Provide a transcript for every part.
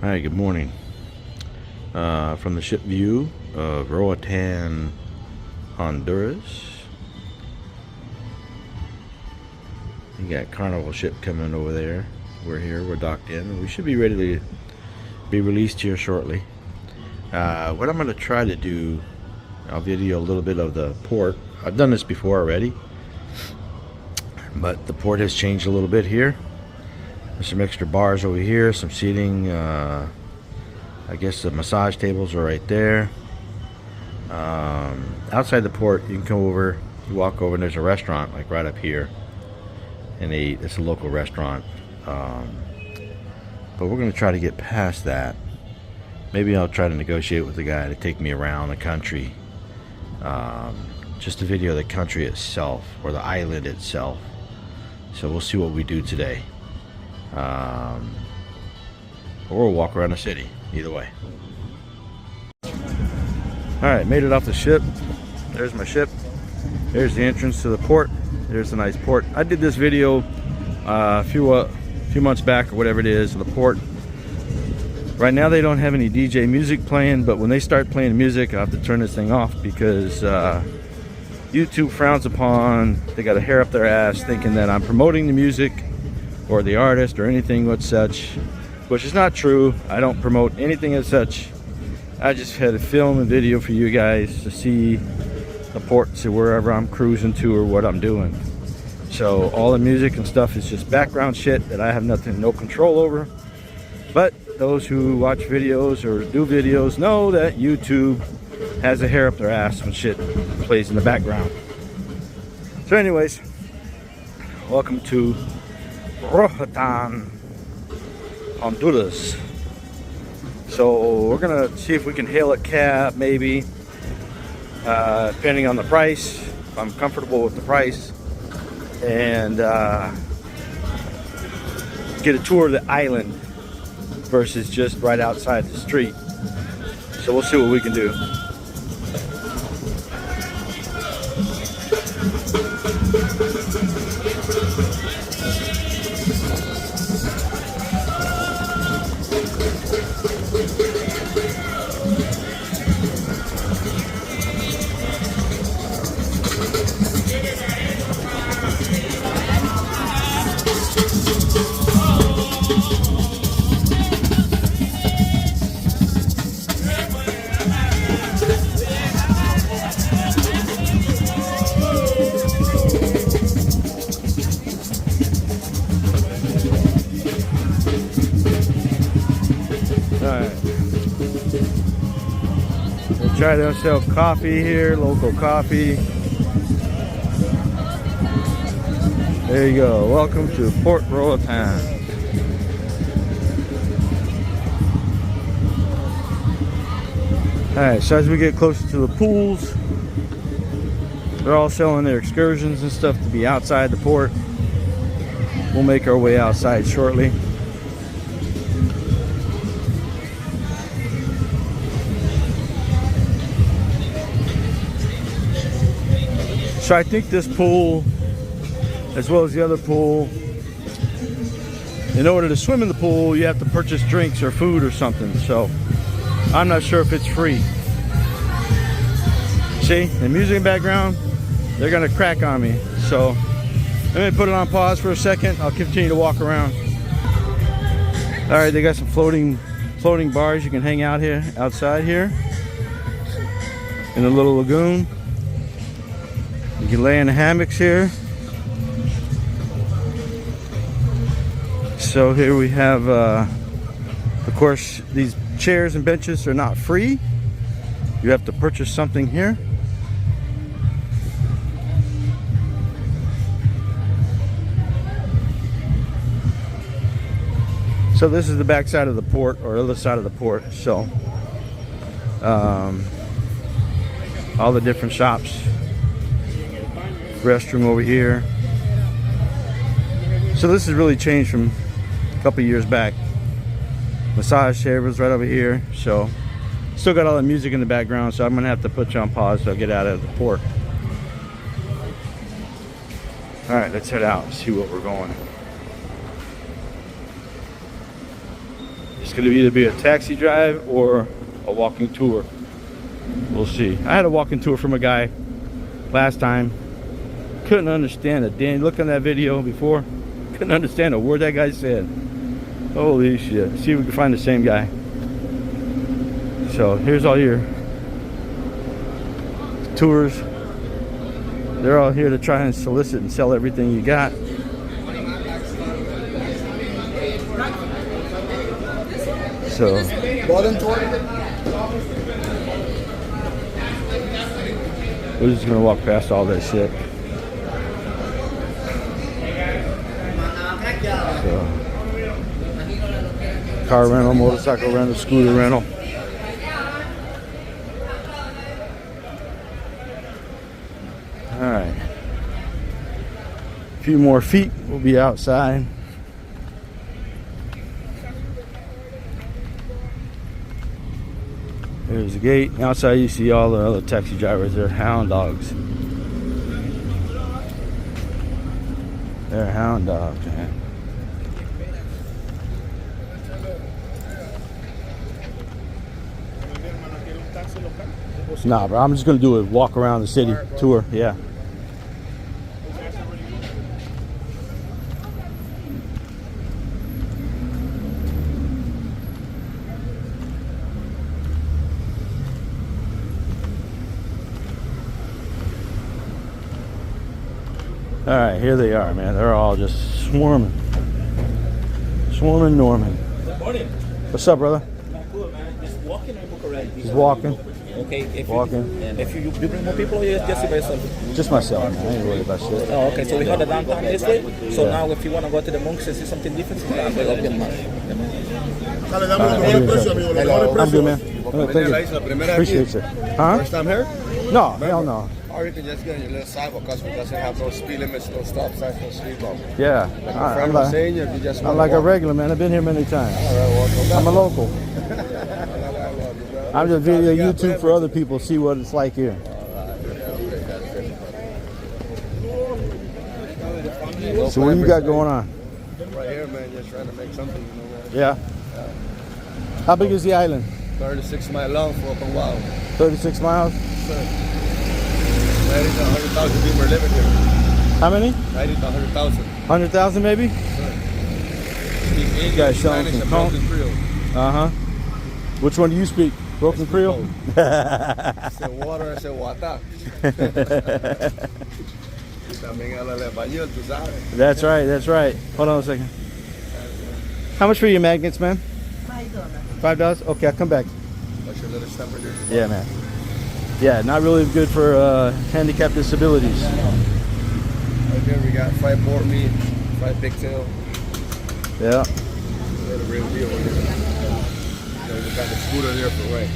Hi, good morning. From the ship view of Roatan, Honduras. You got Carnival ship coming over there. We're here, we're docked in. We should be ready to be released here shortly. What I'm going to try to do, I'll video a little bit of the port. I've done this before already, but the port has changed a little bit here. There's some extra bars over here, some seating. I guess the massage tables are right there. Outside the port, you can come over, you walk over, and there's a restaurant like right up here, and it's a local restaurant. But we're going to try to get past that. Maybe I'll try to negotiate with the guy to take me around the country, just to video the country itself or the island itself. So we'll see what we do today. Or we'll walk around the city, either way. Alright, made it off the ship. There's my ship. There's the entrance to the port. There's a nice port. I did this video a few months back or whatever it is, the port. Right now they don't have any DJ music playing, but when they start playing music, I have to turn this thing off because YouTube frowns upon, they got a hair up their ass thinking that I'm promoting the music or the artist or anything with such, which is not true. I don't promote anything as such. I just had to film a video for you guys to see the port, to wherever I'm cruising to or what I'm doing. So all the music and stuff is just background shit that I have no control over. But those who watch videos or do videos know that YouTube has a hair up their ass when shit plays in the background. So anyways, welcome to Roatan, Honduras. So we're gonna see if we can hail a cab, maybe, depending on the price, if I'm comfortable with the price, and get a tour of the island versus just right outside the street. So we'll see what we can do. Try to sell coffee here, local coffee. There you go. Welcome to Port Roatan. Alright, so as we get closer to the pools, they're all selling their excursions and stuff to be outside the port. We'll make our way outside shortly. So I think this pool, as well as the other pool, in order to swim in the pool, you have to purchase drinks or food or something. So I'm not sure if it's free. See, the music in the background, they're gonna crack on me. So let me put it on pause for a second. I'll continue to walk around. All right, they got some floating bars. You can hang out here, outside here, in the little lagoon. You can lay in the hammocks here. So here we have, of course, these chairs and benches are not free. You have to purchase something here. So this is the back side of the port, or other side of the port. So all the different shops. Restroom over here. So this has really changed from a couple years back. Massage tables right over here. So still got all the music in the background, so I'm gonna have to put you on pause so I get out of the port. All right, let's head out and see what we're going. It's going to either be a taxi drive or a walking tour. We'll see. I had a walking tour from a guy last time. Couldn't understand it. Dan, look on that video before. Couldn't understand a word that guy said. Holy shit. See if we can find the same guy. So here's all your tours. They're all here to try and solicit and sell everything you got. So we're just gonna walk past all that shit. So, car rental, motorcycle rental, scooter rental. All right, a few more feet, we'll be outside. There's the gate. Outside you see all the other taxi drivers. They're hound dogs. They're hound dogs, man. Nah, bro, I'm just gonna do a walk around the city tour. Yeah. All right, here they are, man. They're all just swarming. Swarming Norman. Good morning. What's up, brother? Not good, man. Just walking or book already? Just walking. Okay. If Walking. If you bring more people, or just by yourself? Just myself, man. I ain't worried about shit. Oh, okay. So we have the downtown this way. So now, if you want to go to the Monks and see something different, it's down way up here, man. I'm good, man. Oh, thank you. Appreciate you. Huh? First time here? No, hell no. Or you can just get on your little sidewalk because it doesn't have no speed limits, no stop signs, no speed bump. Yeah. Like my friend was saying, if you just I'm like a regular, man. I've been here many times. All right, welcome. I'm a local. I'm just video YouTube for other people, see what it's like here. So what you got going on? Right here, man, just trying to make something, you know, man. Yeah. How big is the island? 36 miles long for open wild. 36 miles? Sir. 90 to 100,000 people are living here. How many? 90 to 100,000. 100,000 maybe? Speak English, guys showing Spanish, some and broken Creole. Uh-huh. Which one do you speak? Broken Creole? I said water, I said wata. También habla el español, tú sabes. That's right, that's right. Hold on a second. How much for your magnets, man? $5. $5? Okay, I'll come back. What's your little stumper there? Yeah, man. Yeah, not really good for handicapped disabilities. Right here we got fried pork meat, fried pigtail. Yeah. They're the real deal here. Then we got the scooter there for right.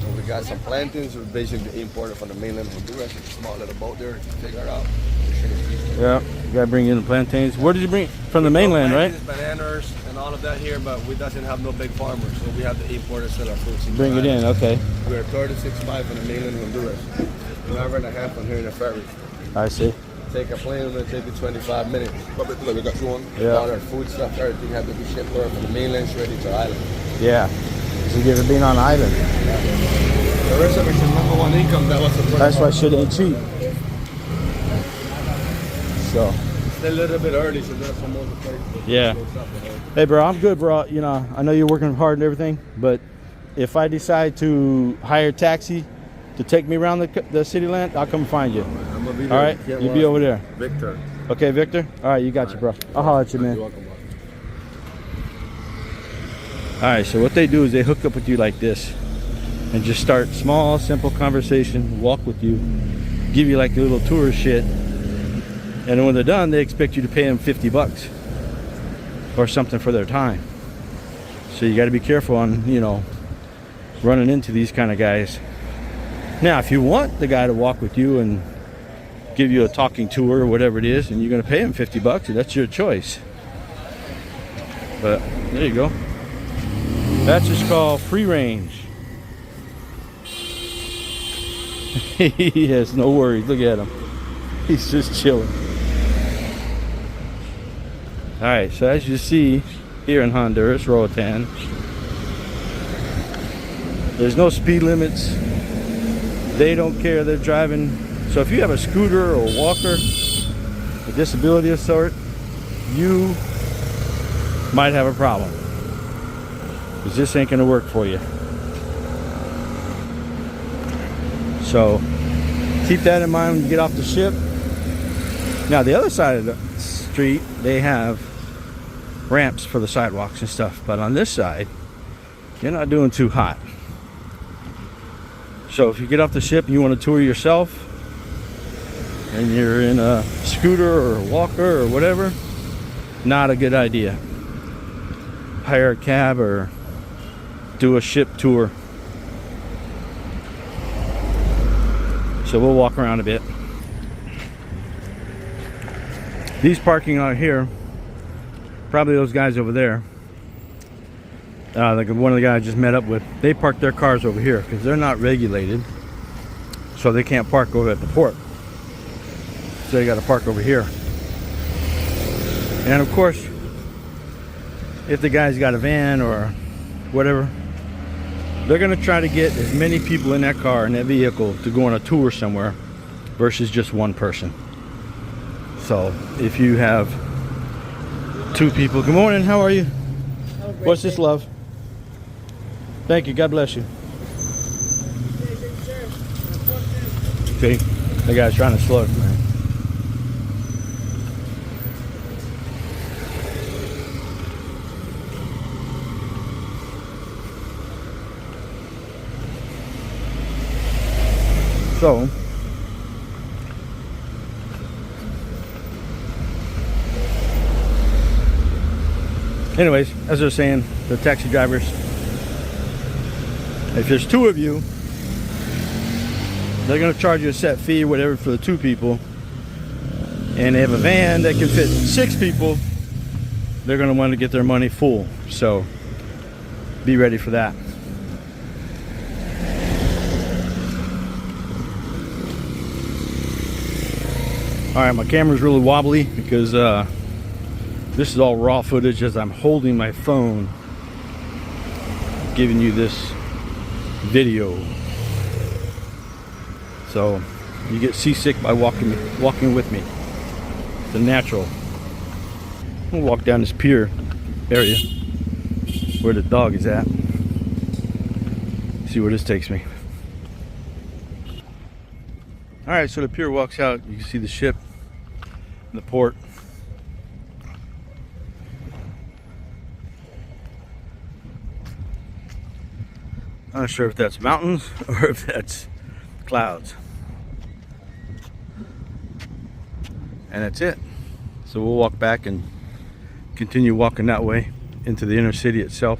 And we got some plantains, we're basically imported from the mainland of Honduras. It's a small little boat there to figure it out. Yeah, you gotta bring in the plantains. Where did you bring? From the mainland, right? Bananas and all of that here, but we doesn't have no big farmers, so we have to import and sell our fruits. Bring it in, okay. We're 36 miles from the mainland of Honduras. An hour and a half from here in the ferry. I see. Take a plane, it'll take you 25 minutes. Look, we got one. Yeah. All our food stuff, everything had to be shipped over from the mainland straight to the island. Yeah. So you ever been on an island? The rest of it's your number one income. That was the first. That's why shit ain't cheap. So. It's a little bit early, so there's some more places. Yeah. Hey, bro, I'm good, bro. You know, I know you're working hard and everything, but if I decide to hire a taxi to take me around the city land, I'll come find you. I'm gonna be there. All right? You be over there. Victor. Okay, Victor? All right, you got you, bro. I'll holler at you, man. You're welcome, bro. All right, so what they do is they hook up with you like this and just start small, simple conversation, walk with you, give you like a little tour shit. And then when they're done, they expect you to pay them $50 or something for their time. So you got to be careful on, you know, running into these kind of guys. Now, if you want the guy to walk with you and give you a talking tour or whatever it is, and you're going to pay him $50, that's your choice. But there you go. That's just called free range. He has no worries. Look at him. He's just chilling. All right, so as you see here in Honduras, Roatan, There's no speed limits. They don't care. They're driving. So if you have a scooter or a walker, a disability of sort, you might have a problem, because this ain't gonna work for you. So keep that in mind when you get off the ship. Now the other side of the street, they have ramps for the sidewalks and stuff, but on this side you're not doing too hot. So if you get off the ship and you want to tour yourself and you're in a scooter or a walker or whatever, not a good idea. Hire a cab or do a ship tour. So we'll walk around a bit. These parking out here, probably those guys over there, like one of the guys I just met up with, they park their cars over here because they're not regulated, so they can't park over at the port. So they got to park over here. And of course, if the guy's got a van or whatever, they're going to try to get as many people in that car, in that vehicle, to go on a tour somewhere versus just one person. So if you have two people, good morning, how are you? What's this, love? Thank you, God bless you. See, the guy's trying to slow it, man. So anyways, as I was saying, the taxi drivers, if there's two of you, they're going to charge you a set fee or whatever for the two people. And they have a van that can fit 6 people, they're going to want to get their money full. So be ready for that. Alright, my camera's really wobbly because this is all raw footage as I'm holding my phone, giving you this video. So you get seasick by walking with me. It's a natural. We'll walk down this pier area where the dog is at. See where this takes me. Alright, so the pier walks out. You can see the ship in the port. I'm not sure if that's mountains or if that's clouds. And that's it. So we'll walk back and continue walking that way into the inner city itself.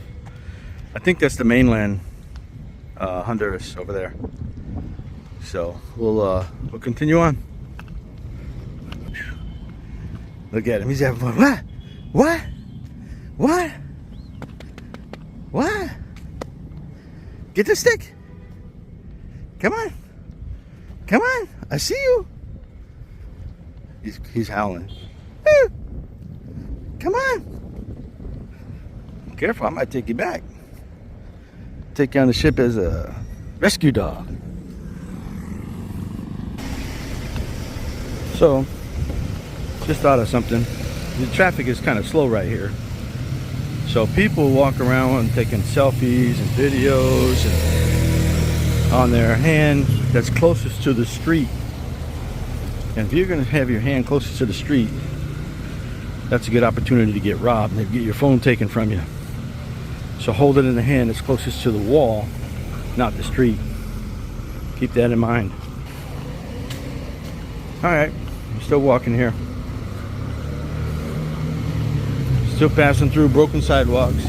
I think that's the mainland, Honduras over there. So we'll continue on. Look at him, he's having fun. What? What? What? What? Get the stick. Come on. Come on. I see you. He's howling. Woo. Come on. Careful, I might take you back. Take you on the ship as a rescue dog. So, just thought of something. The traffic is kind of slow right here. So people walk around taking selfies and videos and on their hand that's closest to the street. And if you're going to have your hand closest to the street, that's a good opportunity to get robbed and get your phone taken from you. So hold it in the hand that's closest to the wall, not the street. Keep that in mind. Alright, I'm still walking here. Still passing through broken sidewalks.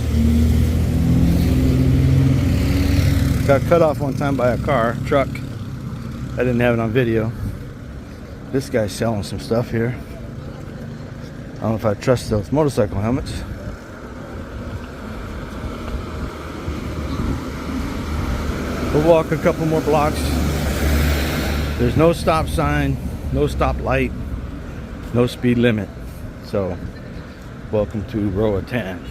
Got cut off one time by a truck. I didn't have it on video. This guy's selling some stuff here. I don't know if I trust those motorcycle helmets. We'll walk a couple more blocks. There's no stop sign, no stop light, no speed limit. So welcome to Roatan.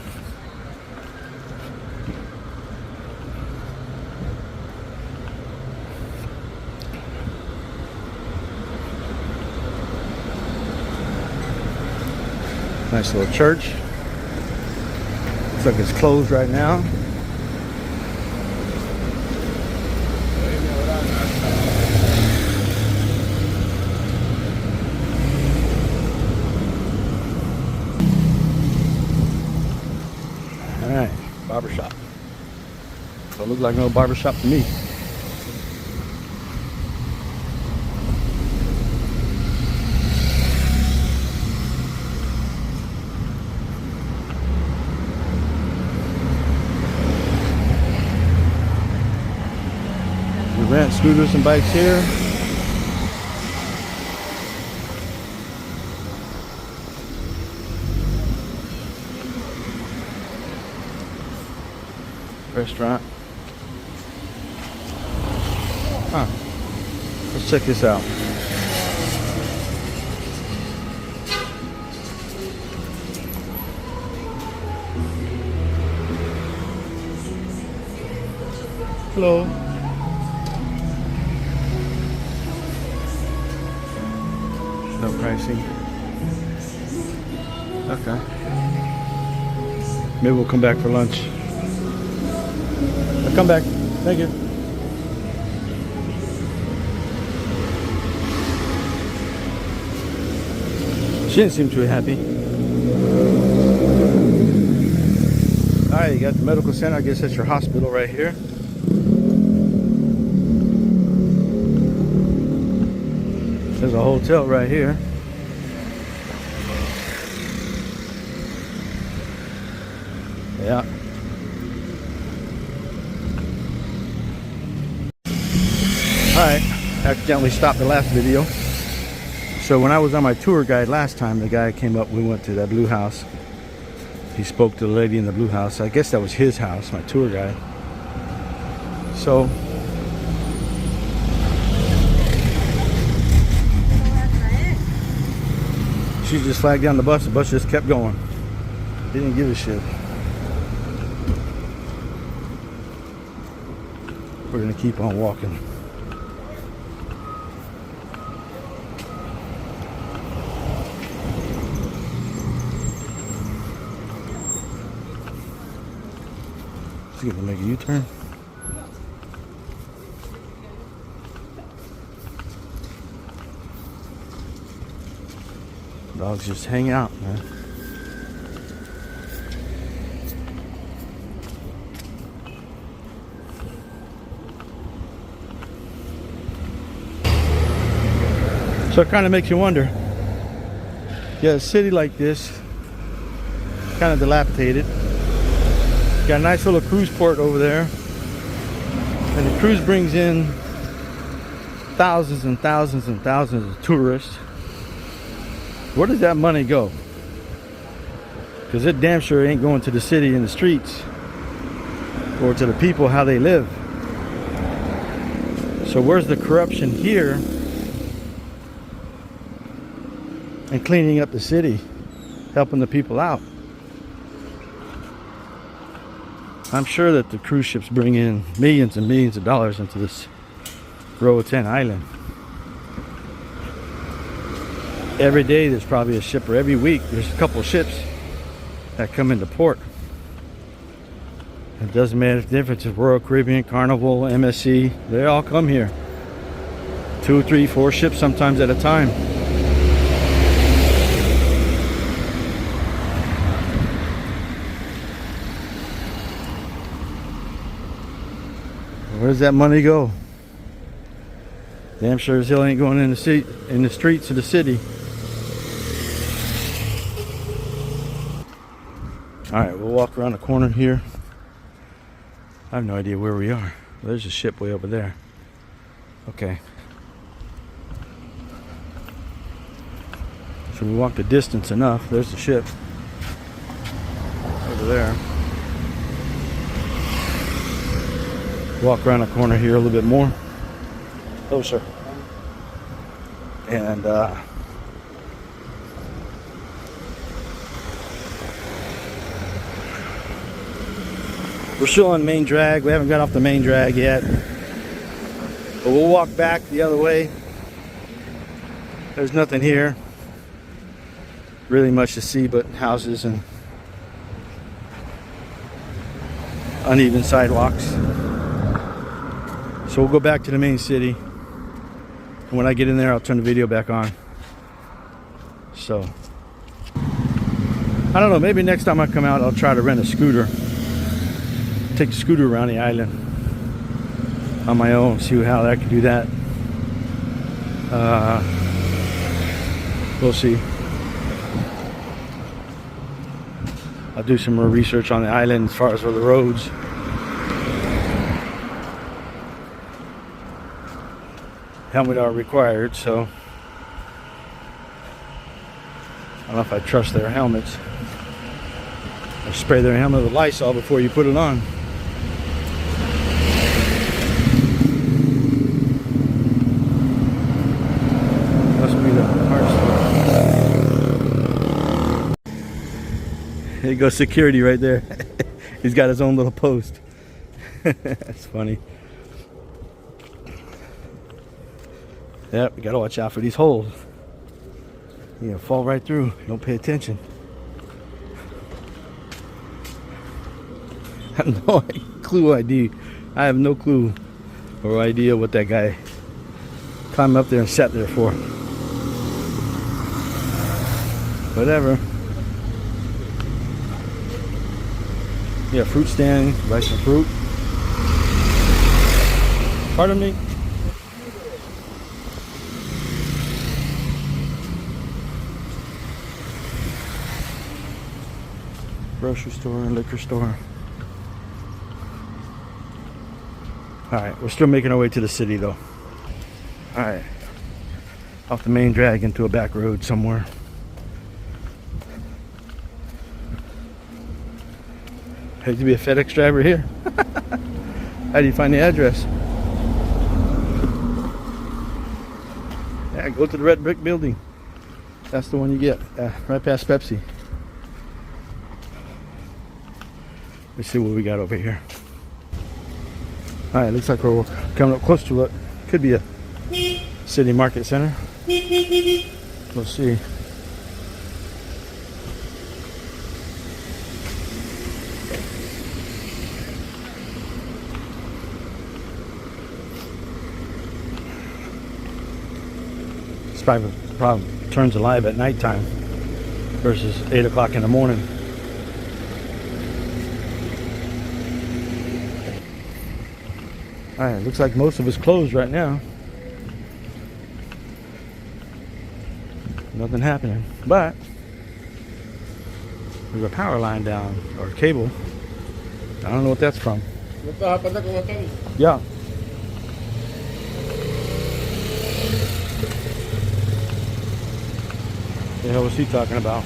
Nice little church. Looks like it's closed right now. Alright, barbershop. Don't look like no barbershop to me. We rent scooters and bikes here. Restaurant. Huh. Let's check this out. Hello. No pricing. Okay. Maybe we'll come back for lunch. I'll come back. Thank you. She didn't seem too happy. Alright, you got the medical center. I guess that's your hospital right here. There's a hotel right here. Yeah. Alright, accidentally stopped the last video. So when I was on my tour guide last time, the guy came up, we went to that blue house. He spoke to the lady in the blue house. I guess that was his house, my tour guide. So she just flagged down the bus just kept going. He didn't give a shit. We're gonna keep on walking. Is he gonna make a U-turn? Dogs just hang out, man. So it kind of makes you wonder. Yeah, a city like this, kind of dilapidated. Got a nice little cruise port over there, and the cruise brings in thousands and thousands and thousands of tourists. Where does that money go? Because it damn sure ain't going to the city and the streets, or to the people how they live. So where's the corruption here and cleaning up the city, helping the people out? I'm sure that the cruise ships bring in millions and millions of dollars into this Roatan island. Every day there's probably a ship, or every week there's a couple ships that come into port. It doesn't matter the difference if Royal Caribbean, Carnival, MSC, they all come here. 2, 3, 4 ships sometimes at a time. Where does that money go? Damn sure as hell ain't going in the streets of the city. Alright, we'll walk around the corner here. I have no idea where we are. There's a ship way over there. Okay. So we walked the distance enough. There's the ship. Over there. Walk around the corner here a little bit more. Closer. And we're still on main drag. We haven't got off the main drag yet. But we'll walk back the other way. There's nothing here. really much to see but houses and uneven sidewalks. So we'll go back to the main city, and when I get in there I'll turn the video back on. So I don't know, maybe next time I come out I'll try to rent a scooter, take the scooter around the island on my own, see how I can do that. We'll see. I'll do some more research on the island as far as for the roads. Helmet are required, so I don't know if I trust their helmets. Or spray their helmet with Lysol before you put it on. Must be the hard stuff. There goes security right there. He's got his own little post. That's funny. Yep, you gotta watch out for these holes. You're gonna fall right through. Don't pay attention. I have no clue idea. I have no clue or idea what that guy climbed up there and sat there for. Whatever. Yeah, fruit stand, buy some fruit. Pardon me? Grocery store and liquor store. Alright, we're still making our way to the city though. Alright. Off the main drag into a back road somewhere. Hate to be a FedEx driver here. How do you find the address? Yeah, go to the red brick building. That's the one you get. Right past Pepsi. Let's see what we got over here. Alright, looks like we're coming up close to what could be a city market center. We'll see. This probably turns alive at nighttime versus 8 o'clock in the morning. Alright, looks like most of it's closed right now. Nothing happening. But there's a power line down, or cable. I don't know what that's from. Yeah. The hell was he talking about?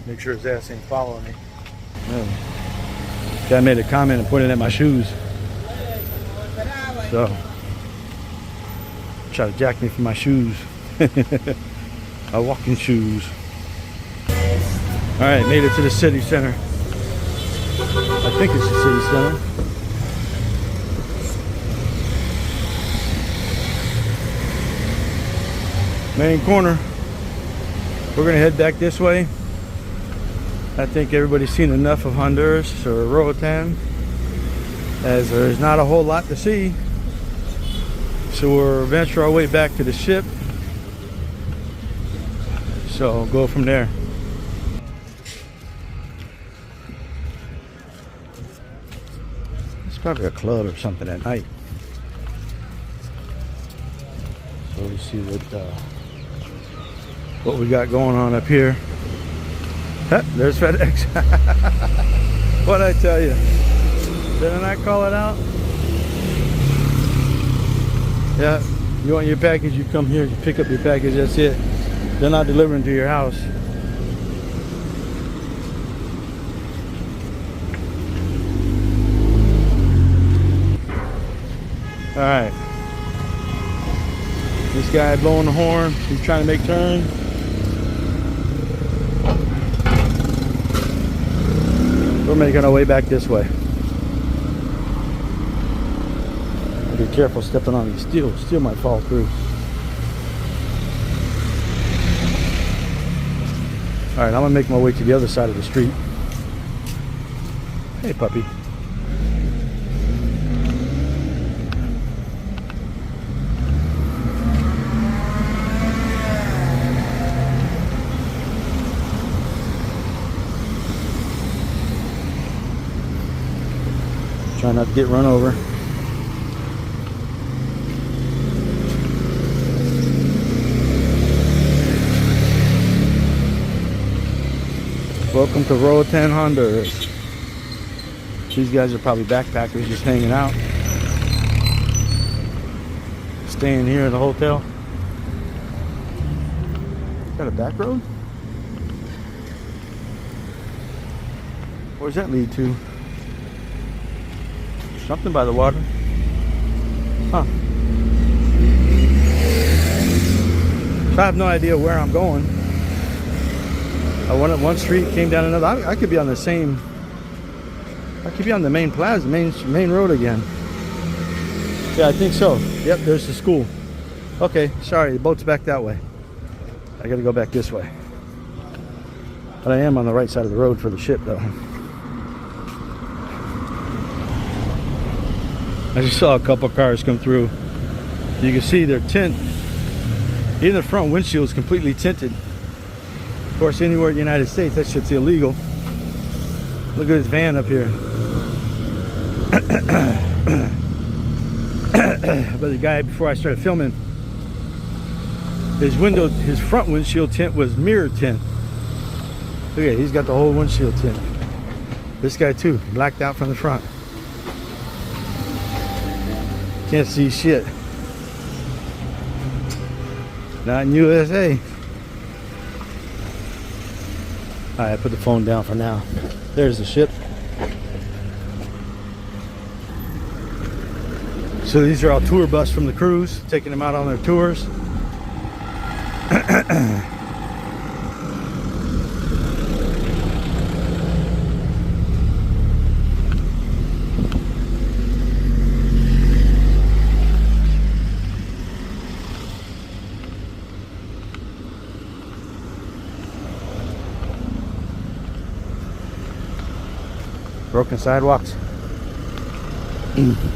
Make sure his ass ain't following me. Yeah. Guy made a comment and pointed at my shoes. So, try to jack me for my shoes. My walking shoes. Alright, made it to the city center. I think it's the city center. Main corner. We're gonna head back this way. I think everybody's seen enough of Honduras or Roatan, as there's not a whole lot to see. So we'll venture our way back to the ship. So go from there. It's probably a club or something at night. So we see what we got going on up here. Huh, there's FedEx. What'd I tell you? Didn't I call it out? Yeah, you want your package, you come here, you pick up your package, that's it. They're not delivering to your house. Alright. This guy blowing the horn, he's trying to make turns. We're making our way back this way. Be careful stepping on these steel. Steel might fall through. All right, I'm gonna make my way to the other side of the street. Hey, puppy. Try not to get run over. Welcome to Roatan, Honduras. These guys are probably backpackers just hanging out. Staying here in the hotel. Got a back road? Where's that lead to? Something by the water. Huh. So I have no idea where I'm going. I went up one street, came down another. I could be on the same. I could be on the main plaza, main road again. Yeah, I think so. Yep, there's the school. Okay, sorry, the boat's back that way. I gotta go back this way. But I am on the right side of the road for the ship, though. I just saw a couple cars come through. You can see their tint. Even the front windshield is completely tinted. Of course, anywhere in the United States, that shit's illegal. Look at this van up here. But the guy, before I started filming, his front windshield tint was mirror tint. Look at it, he's got the whole windshield tint. This guy too, blacked out from the front. Can't see shit. Not in USA. Alright, I put the phone down for now. There's the ship. So these are all tour bus from the cruise, taking them out on their tours. Broken sidewalks.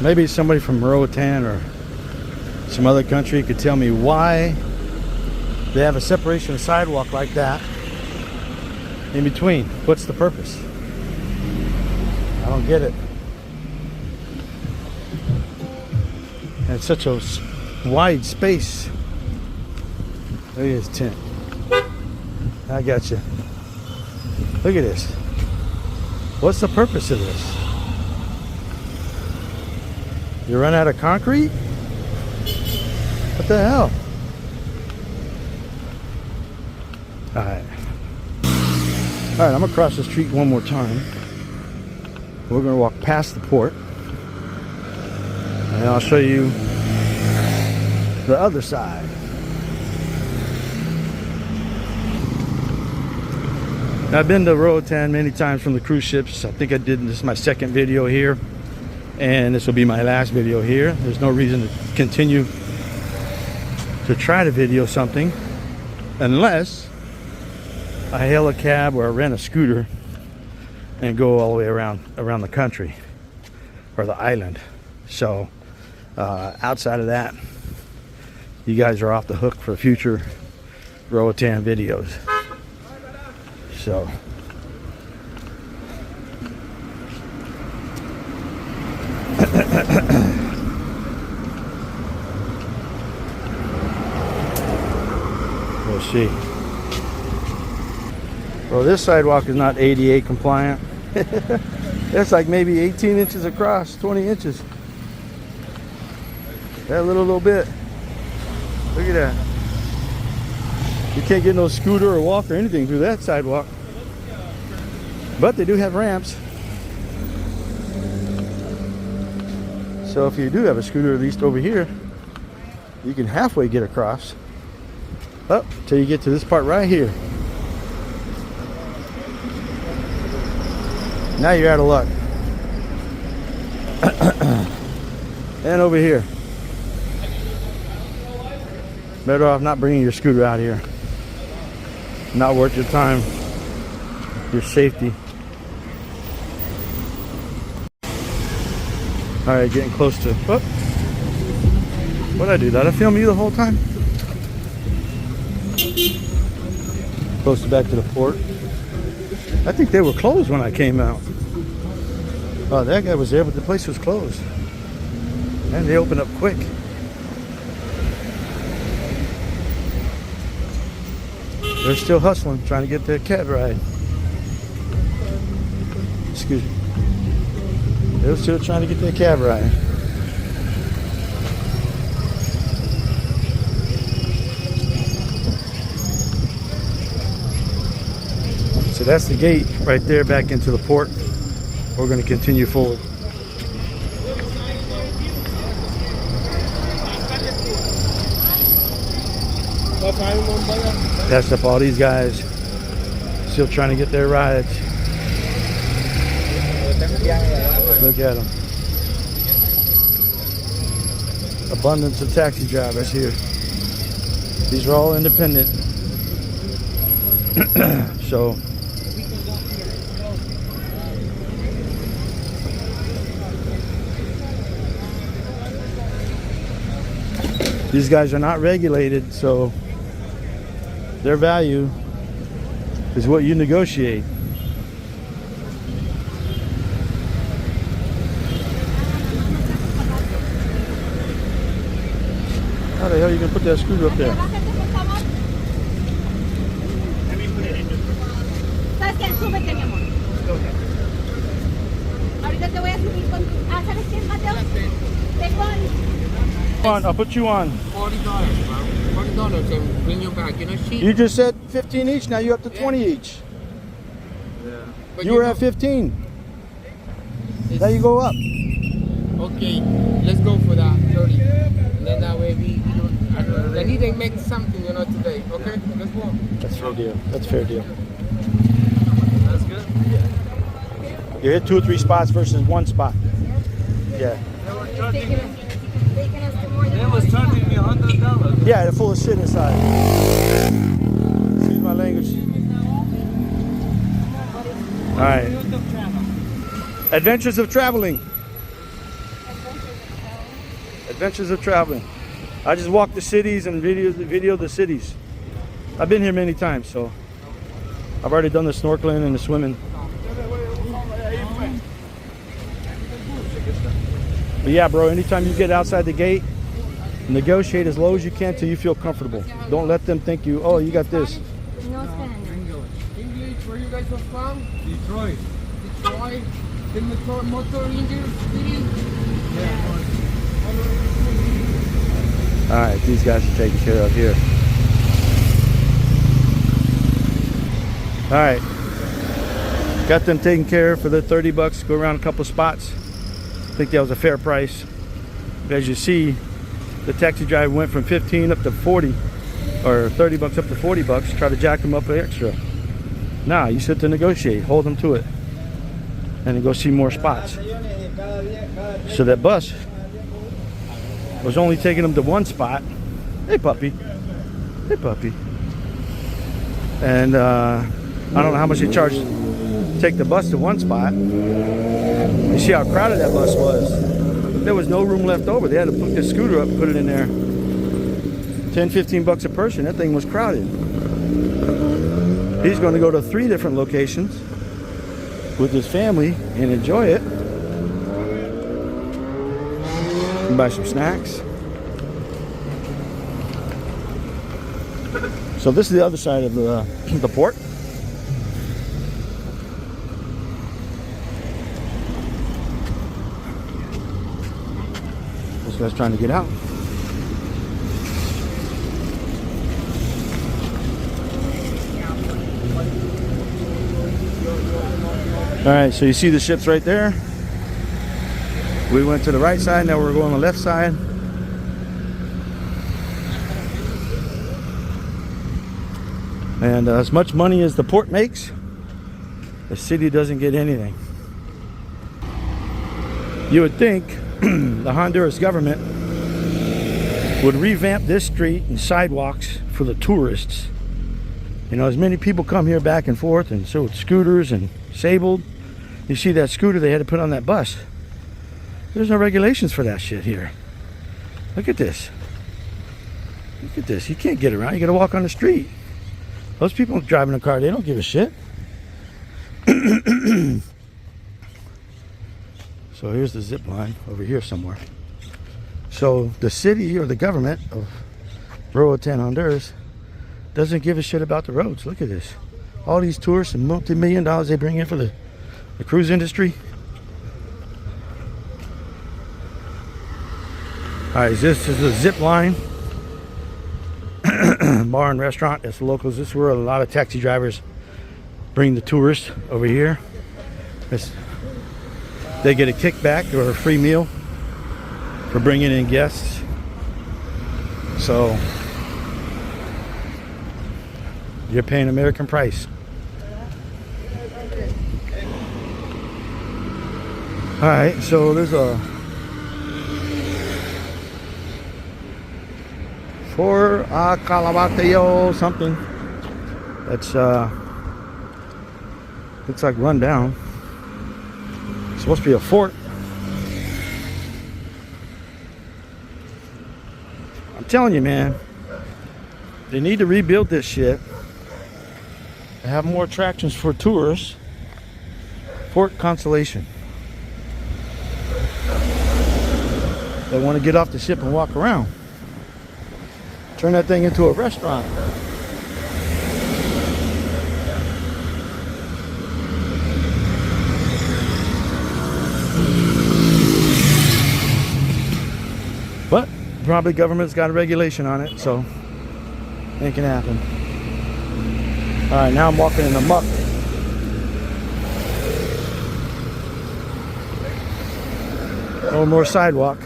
Maybe somebody from Roatan or some other country could tell me why they have a separation of sidewalk like that in between. What's the purpose? I don't get it. And it's such a wide space. Look at his tent. I got you. Look at this. What's the purpose of this? You run out of concrete? What the hell? Alright. Alright, I'm gonna cross the street one more time. We're gonna walk past the port. And I'll show you the other side. I've been to Roatan many times from the cruise ships. I think I did, this is my second video here. And this will be my last video here. There's no reason to continue to try to video something unless I hail a cab or I rent a scooter and go all the way around the country or the island. So outside of that, you guys are off the hook for future Roatan videos. So we'll see. Well, this sidewalk is not ADA compliant. It's like maybe 18 inches across, 20 inches. That little bit. Look at that. You can't get no scooter or walk or anything through that sidewalk. But they do have ramps. So if you do have a scooter, at least over here, you can halfway get across. Up till you get to this part right here. Now you're out of luck. And over here. Better off not bringing your scooter out here. Not worth your time. your safety. All right, getting close to. Oh, what'd I do? Did I film you the whole time? Close back to the port. I think they were closed when I came out. Oh, that guy was there, but the place was closed. And they opened up quick. They're still hustling, trying to get their cat ride. Excuse me. They're still trying to get their cab ride. So that's the gate right there back into the port. We're going to continue forward. That's up all these guys still trying to get their rides. Look at them. Abundance of taxi drivers here. These are all independent. So these guys are not regulated, so their value is what you negotiate. How the hell are you gonna put that scooter up there? Come on, I'll put you on. $40, bro. $40 and bring you back. You know, cheap. You just said 15 each, now you're up to 20 each. Yeah. But You were at 15. Now you go up. Okay, let's go for that 30. And then that way we don't. I need to make something, you know, today. Okay, let's go. That's fair deal. That's fair deal. That's good. You hit 2 or 3 spots versus 1 spot. Yeah. They was charging me $100. Yeah, they're full of shit inside. Excuse my language. All right. Adventures of Traveling. Adventures of Traveling. I just walk the cities and video the cities. I've been here many times, so I've already done the snorkeling and the swimming. But yeah, bro, anytime you get outside the gate, negotiate as low as you can till you feel comfortable. Don't let them think you, oh, you got this. No English, where you guys are from? Detroit. Detroit? The motor industry? Yeah. All right, these guys are taken care of here. All right, got them taken care of for the $30. Go around a couple spots. I think that was a fair price. But as you see, the taxi driver went from 15 up to 40, or $30 up to $40. Try to jack them up extra. Nah, you sit to negotiate, hold them to it, and then go see more spots. So that bus was only taking them to 1 spot. Hey puppy. Hey puppy. And I don't know how much they charged to take the bus to 1 spot. You see how crowded that bus was. There was no room left over. They had to put the scooter up and put it in there. 10-15 bucks a person. That thing was crowded. He's going to go to 3 different locations with his family and enjoy it. And buy some snacks. So this is the other side of the port. This guy's trying to get out. All right, so you see the ships right there. We went to the right side, now we're going on the left side. And as much money as the port makes, the city doesn't get anything. You would think the Honduras government would revamp this street and sidewalks for the tourists You know, as many people come here back and forth, and so with scooters and disabled. You see that scooter they had to put on that bus. There's no regulations for that shit here. Look at this. Look at this. You can't get around. You gotta walk on the street. Those people driving a car, they don't give a shit. So here's the zip line over here somewhere. So the city or the government of Roatan, Honduras doesn't give a shit about the roads. Look at this. All these tourists and multi-million dollars they bring in for the cruise industry. Alright, this is the zip line bar and restaurant. That's the locals. This is where a lot of taxi drivers bring the tourists over here. They get a kickback or a free meal for bringing in guests. So you're paying American price. Alright, so there's a for Calabateo something that's looks like run down. It's supposed to be a fort. I'm telling you, man, they need to rebuild this shit and have more attractions for tourists. Fort Consolation. They want to get off the ship and walk around. Turn that thing into a restaurant. But probably government's got a regulation on it, so it can happen. Alright, now I'm walking in the muck. No more sidewalk.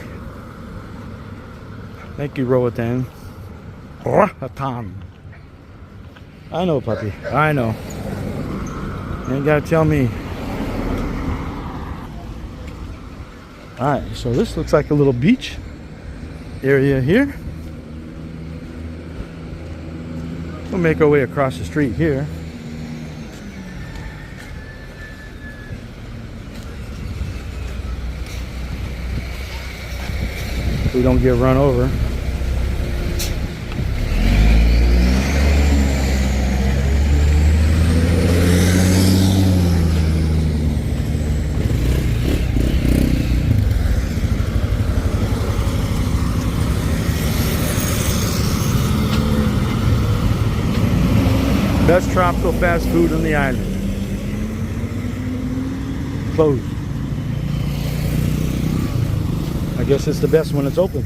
Thank you, Roatan. Roatan. I know, puppy. I know. You ain't gotta tell me. Alright, so this looks like a little beach area here. We'll make our way across the street here. We don't get run over. Best tropical fast food on the island. Closed. I guess it's the best when it's open.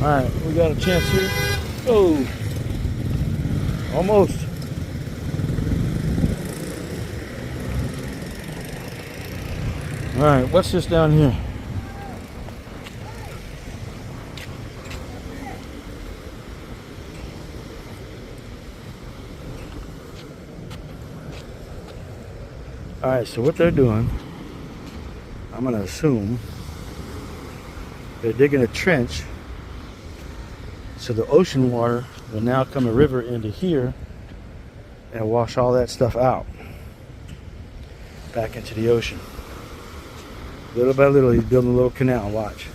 Alright, we got a chance here. Oh, almost. Alright, what's this down here? Alright, so what they're doing, I'm going to assume they're digging a trench so the ocean water will now come a river into here and wash all that stuff out back into the ocean. Little by little, he's building a little canal. Watch.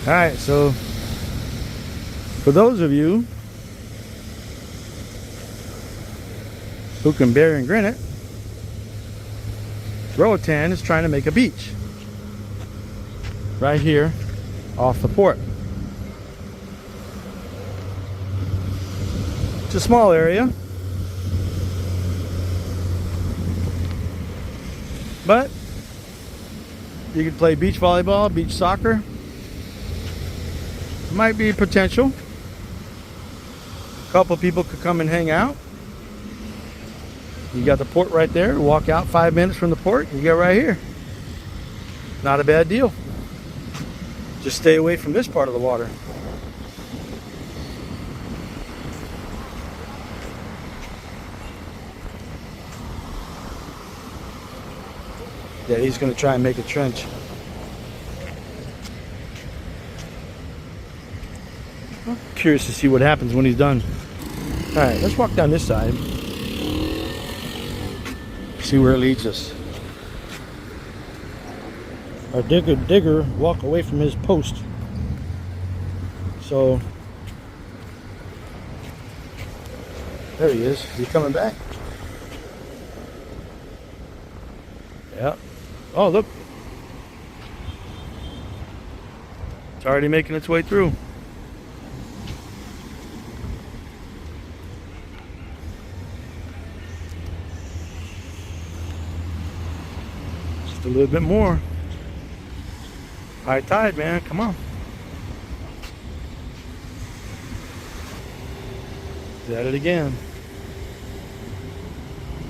Alright, so for those of you who can bear and grin it, Roatan is trying to make a beach right here off the port. It's a small area, but you can play beach volleyball, beach soccer. Might be potential. A couple people could come and hang out. You got the port right there. Walk out 5 minutes from the port, you get right here. Not a bad deal. Just stay away from this part of the water. Daddy's gonna try and make a trench. curious to see what happens when he's done. All right, let's walk down this side. See where it leads us. Our digger walk away from his post. So there he is. Is he coming back? Yeah. Oh, look. It's already making its way through. Just a little bit more. High tide, man. Come on. He's at it again.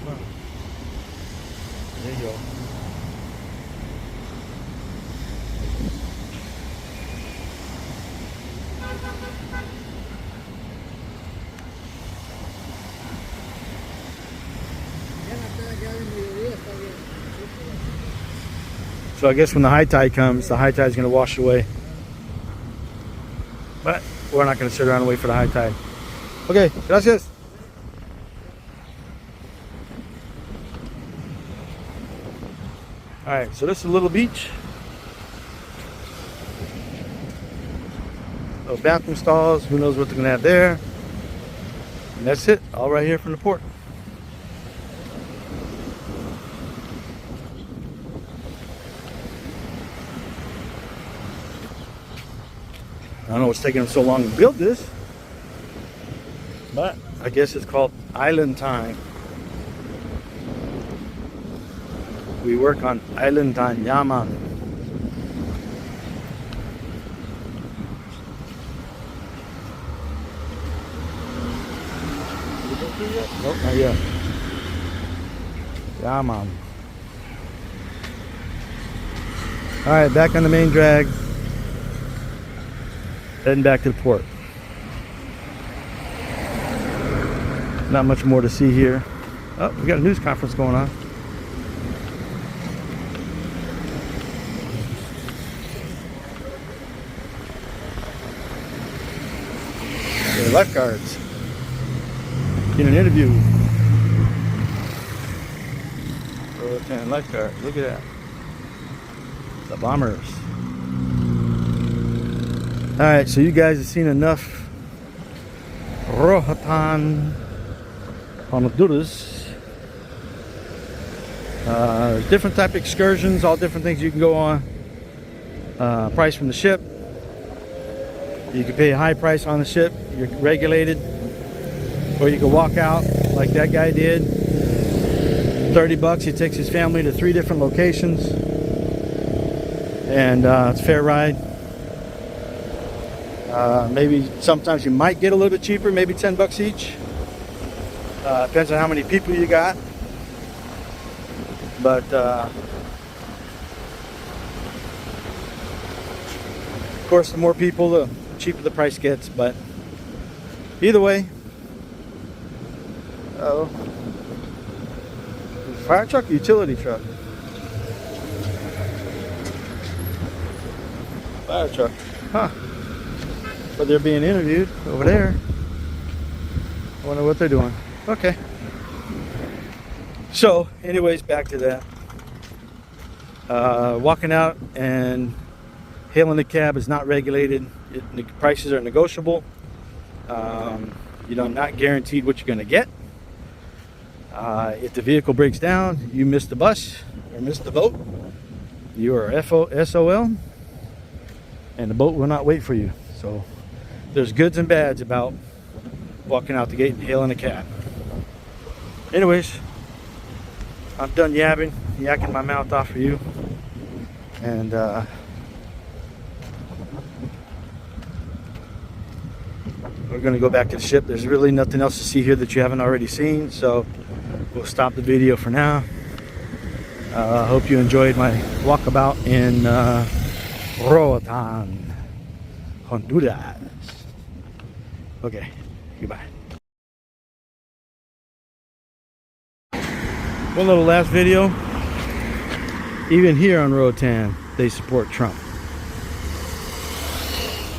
Come on. There you go. So I guess when the high tide comes, the high tide is going to wash away. But we're not going to sit around and wait for the high tide. Okay, gracias. All right, so this is a little beach. Little bathroom stalls. Who knows what they're going to have there? And that's it. All right here from the port. I don't know what's taking them so long to build this, but I guess it's called island time. We work on island time, Yaman. Nope, not yet. Yaman. All right, back on the main drag. Heading back to the port. Not much more to see here. Oh, we got a news conference going on. The lifeguards. Get an interview. Roatan lifeguard. Look at that. The bombers. Alright, so you guys have seen enough Roatan, Honduras. Different type of excursions, all different things you can go on. Price from the ship. You can pay a high price on the ship, you're regulated. Or you can walk out like that guy did. 30 bucks, he takes his family to 3 different locations. And it's a fair ride. Maybe sometimes you might get a little bit cheaper, maybe 10 bucks each. Depends on how many people you got. But of course, the more people, the cheaper the price gets. But either way, fire truck or utility truck? Fire truck, huh? But they're being interviewed over there. I wonder what they're doing. Okay. So, anyways, back to that. Walking out and hailing a cab is not regulated. The prices are negotiable. You're not guaranteed what you're going to get. If the vehicle breaks down, you miss the bus or miss the boat, you are SOL, and the boat will not wait for you. So there's goods and bads about walking out the gate and hailing a cab. Anyways, I'm done yakking my mouth off for you. And we're going to go back to the ship. There's really nothing else to see here that you haven't already seen, so we'll stop the video for now. I hope you enjoyed my walkabout in Roatan, Honduras. Okay, goodbye. One little last video. Even here on Roatan, they support Trump.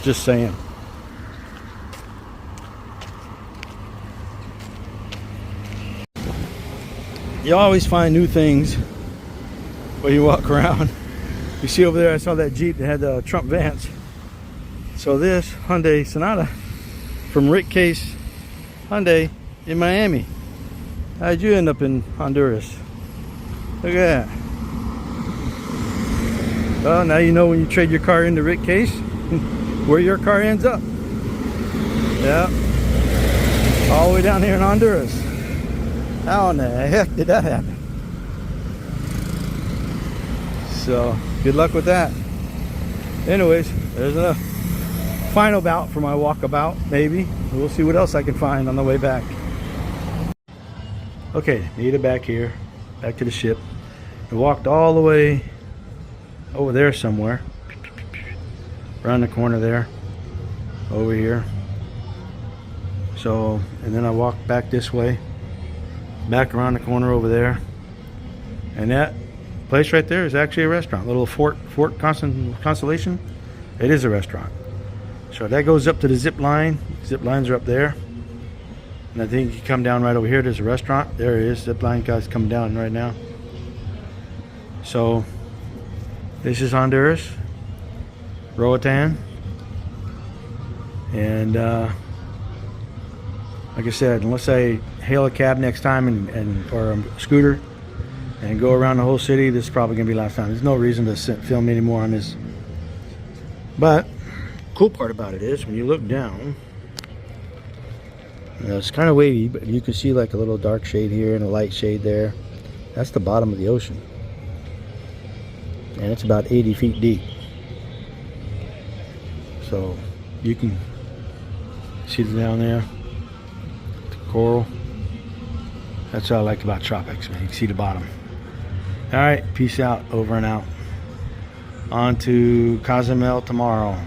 Just saying. You always find new things when you walk around. You see over there, I saw that Jeep that had the Trump Vance. So this Hyundai Sonata from Rick Case Hyundai in Miami. How'd you end up in Honduras? Look at that. Well, now you know when you trade your car into Rick Case where your car ends up. Yeah. All the way down here in Honduras. How in the heck did that happen? So, good luck with that. Anyways, there's a final bout for my walkabout, maybe. We'll see what else I can find on the way back. Okay, made it back here, back to the ship. I walked all the way over there somewhere. Around the corner there. Over here. So, and then I walked back this way. Back around the corner over there. And that place right there is actually a restaurant. Little Fort Constellation. It is a restaurant. So that goes up to the zip line. Zip lines are up there. And I think you come down right over here, there's a restaurant. There it is. Zip line guys coming down right now. So this is Honduras. Roatan. And like I said, unless I hail a cab next time or a scooter and go around the whole city, this is probably gonna be last time. There's no reason to film anymore on this. But cool part about it is when you look down, it's kind of wavy, but you can see like a little dark shade here and a light shade there. That's the bottom of the ocean, and it's about 80 feet deep. So you can see it down there, the coral. That's what I like about tropics, man. You can see the bottom. All right, peace out, over and out. On to Cozumel tomorrow.